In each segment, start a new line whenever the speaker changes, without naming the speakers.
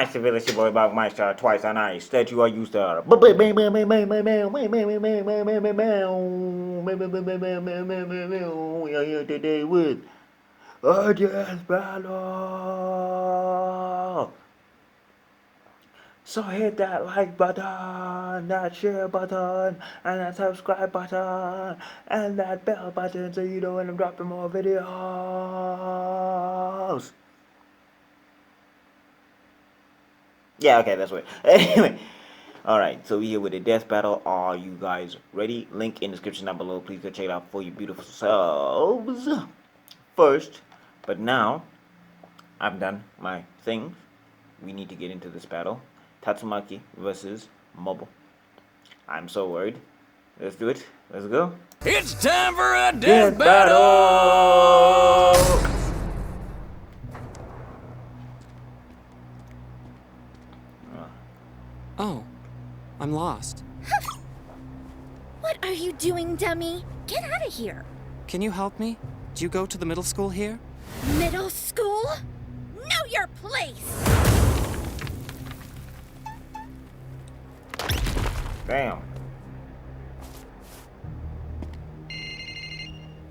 My civil, it's your boy Bob Meister, twice on ice. That you are used to. We are here today with a death battle. So hit that like button, that share button, and that subscribe button, and that bell button so you know when I'm dropping more videos. Yeah, okay, that's weird. Anyway, alright, so we're here with a death battle. Are you guys ready? Link in the description down below. Please go check it out for your beautiful selves. First, but now, I've done my things. We need to get into this battle. Tatsumaki versus Mobile. I'm so worried. Let's do it. Let's go.
It's time for a death battle!
Oh, I'm lost.
What are you doing, dummy? Get out of here.
Can you help me? Do you go to the middle school here?
Middle school? Know your place!
Damn.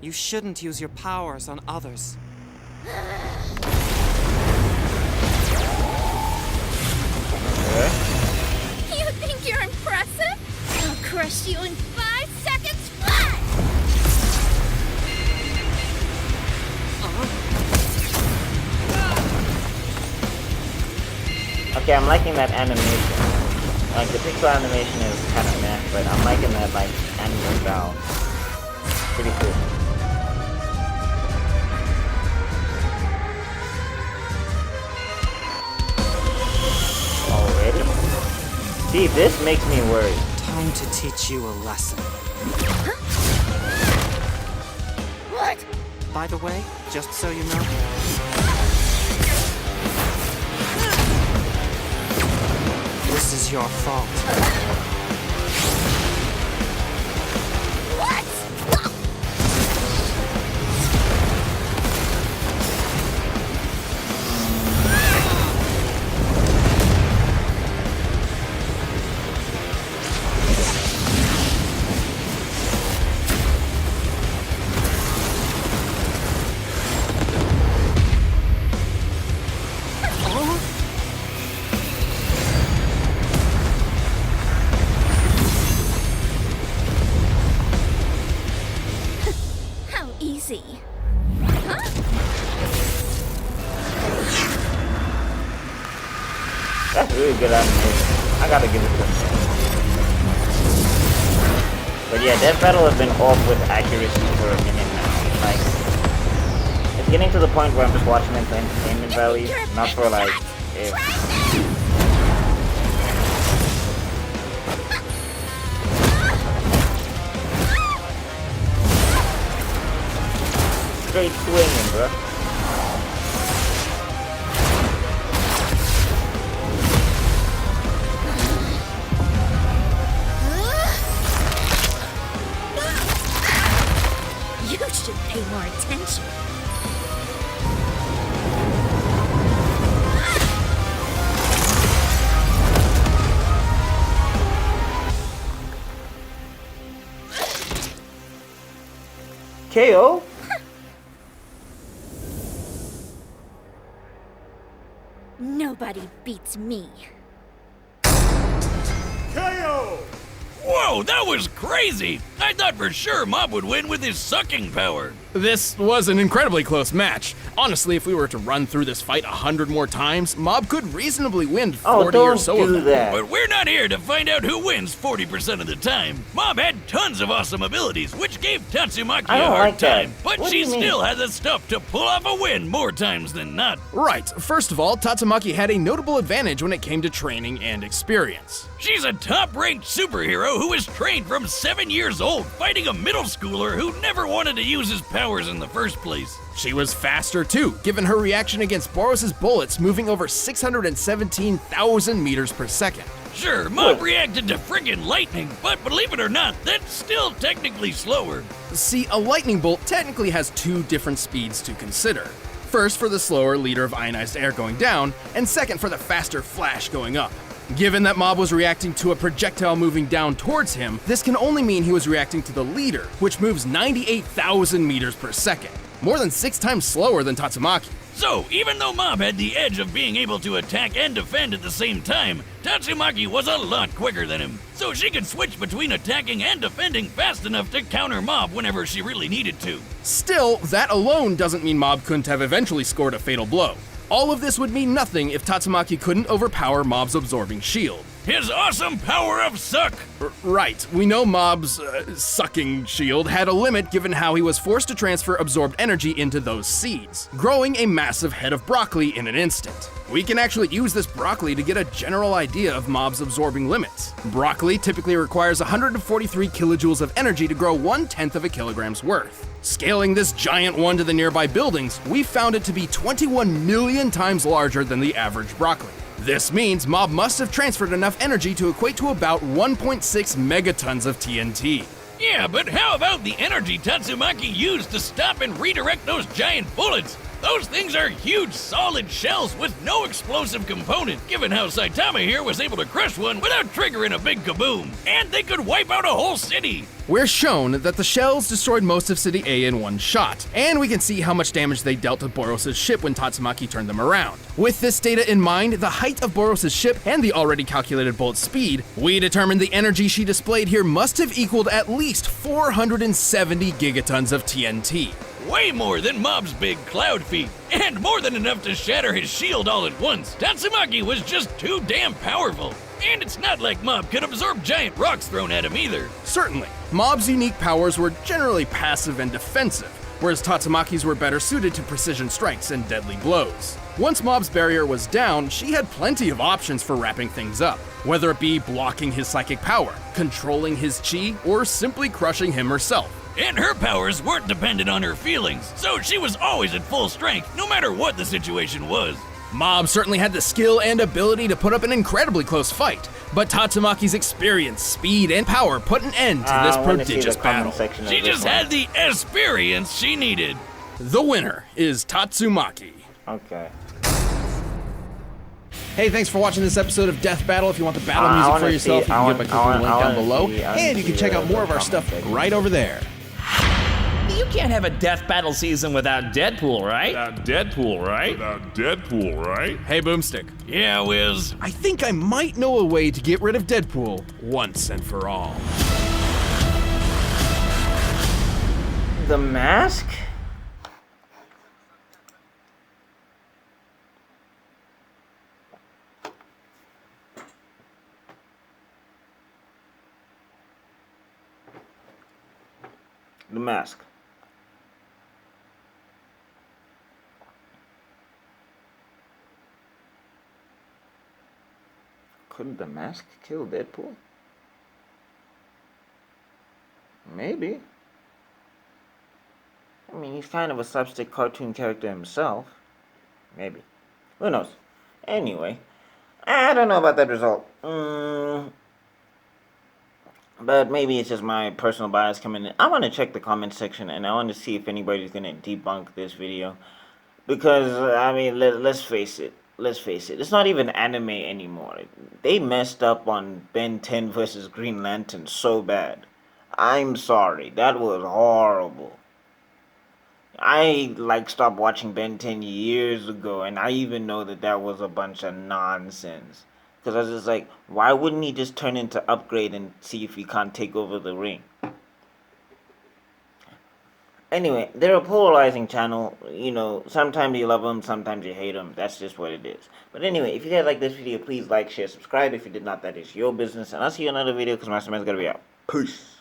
You shouldn't use your powers on others.
You think you're impressive? I'll crush you in 5 seconds flat!
Okay, I'm liking that animation. Like, the pixel animation is kind of meh, but I'm liking that, like, anime style. Pretty cool. Already? See, this makes me worried.
Time to teach you a lesson.
What?
By the way, just so you know, this is your fault.
What? Easy. Huh?
That's really good animation. I gotta give it to him. But yeah, Death Battle has been off with accuracy for a minute now. Like, it's getting to the point where I'm just watching them for entertainment value, not for like, straight swinging, bro.
You should pay more attention.
KO?
Nobody beats me.
KO! Whoa, that was crazy! I thought for sure Mob would win with his sucking power.
This was an incredibly close match. Honestly, if we were to run through this fight 100 more times, Mob could reasonably win 40 or so of them.
That.
But we're not here to find out who wins 40% of the time. Mob had tons of awesome abilities, which gave Tatsumaki a hard time. But she still had the stuff to pull off a win more times than not.
Right. First of all, Tatsumaki had a notable advantage when it came to training and experience.
She's a top-ranked superhero who was trained from 7 years old, fighting a middle schooler who never wanted to use his powers in the first place.
She was faster too, given her reaction against Boros's bullets moving over 617,000 meters per second.
Sure, Mob reacted to friggin' lightning, but believe it or not, that's still technically slower.
See, a lightning bolt technically has two different speeds to consider. First for the slower liter of ionized air going down, and second for the faster flash going up. Given that Mob was reacting to a projectile moving down towards him, this can only mean he was reacting to the liter, which moves 98,000 meters per second, more than 6 times slower than Tatsumaki.
So, even though Mob had the edge of being able to attack and defend at the same time, Tatsumaki was a lot quicker than him, so she could switch between attacking and defending fast enough to counter Mob whenever she really needed to.
Still, that alone doesn't mean Mob couldn't have eventually scored a fatal blow. All of this would mean nothing if Tatsumaki couldn't overpower Mob's absorbing shield.
His awesome power of suck!
Right, we know Mob's sucking shield had a limit given how he was forced to transfer absorbed energy into those seeds, growing a massive head of broccoli in an instant. We can actually use this broccoli to get a general idea of Mob's absorbing limits. Broccoli typically requires 143 kilojoules of energy to grow 1/10 of a kilogram's worth. Scaling this giant one to the nearby buildings, we found it to be 21 million times larger than the average broccoli. This means Mob must have transferred enough energy to equate to about 1.6 megatons of TNT.
Yeah, but how about the energy Tatsumaki used to stop and redirect those giant bullets? Those things are huge, solid shells with no explosive component, given how Saitama here was able to crush one without triggering a big kaboom. And they could wipe out a whole city!
We're shown that the shells destroyed most of City A in one shot, and we can see how much damage they dealt to Boros' ship when Tatsumaki turned them around. With this data in mind, the height of Boros' ship, and the already calculated bullet speed, we determined the energy she displayed here must have equaled at least 470 gigatons of TNT.
Way more than Mob's big cloud feet, and more than enough to shatter his shield all at once. Tatsumaki was just too damn powerful. And it's not like Mob could absorb giant rocks thrown at him either.
Certainly, Mob's unique powers were generally passive and defensive, whereas Tatsumaki's were better suited to precision strikes and deadly blows. Once Mob's barrier was down, she had plenty of options for wrapping things up, whether it be blocking his psychic power, controlling his chi, or simply crushing him herself.
And her powers weren't dependent on her feelings, so she was always at full strength, no matter what the situation was.
Mob certainly had the skill and ability to put up an incredibly close fight, but Tatsumaki's experience, speed, and power put an end to this prodigious battle.
She just had the experience she needed.
The winner is Tatsumaki.
Okay.
Hey, thanks for watching this episode of Death Battle. If you want the battle music for yourself, you can get by clicking the link down below, and you can check out more of our stuff right over there.
You can't have a death battle season without Deadpool, right?
Without Deadpool, right?
Hey, Boomstick.
Yeah, Wiz.
I think I might know a way to get rid of Deadpool once and for all.
The mask? The mask. Couldn't the mask kill Deadpool? Maybe. I mean, he's kind of a slapstick cartoon character himself. Maybe. Who knows? Anyway, I don't know about that result. But maybe it's just my personal bias coming in. I want to check the comment section, and I want to see if anybody's going to debunk this video. Because, I mean, let's face it. It's not even anime anymore. They messed up on Ben 10 versus Green Lantern so bad. I'm sorry. That was horrible. I, stopped watching Ben 10 years ago, and I even know that was a bunch of nonsense. Because I was just like, why wouldn't he just turn into Upgrade and see if he can't take over the ring? Anyway, they're a polarizing channel. You know, sometimes you love them, sometimes you hate them. That's just what it is. But anyway, if you guys like this video, please like, share, subscribe. If you did not, that is your business. And I'll see you in another video because my semester's going to be out. Peace.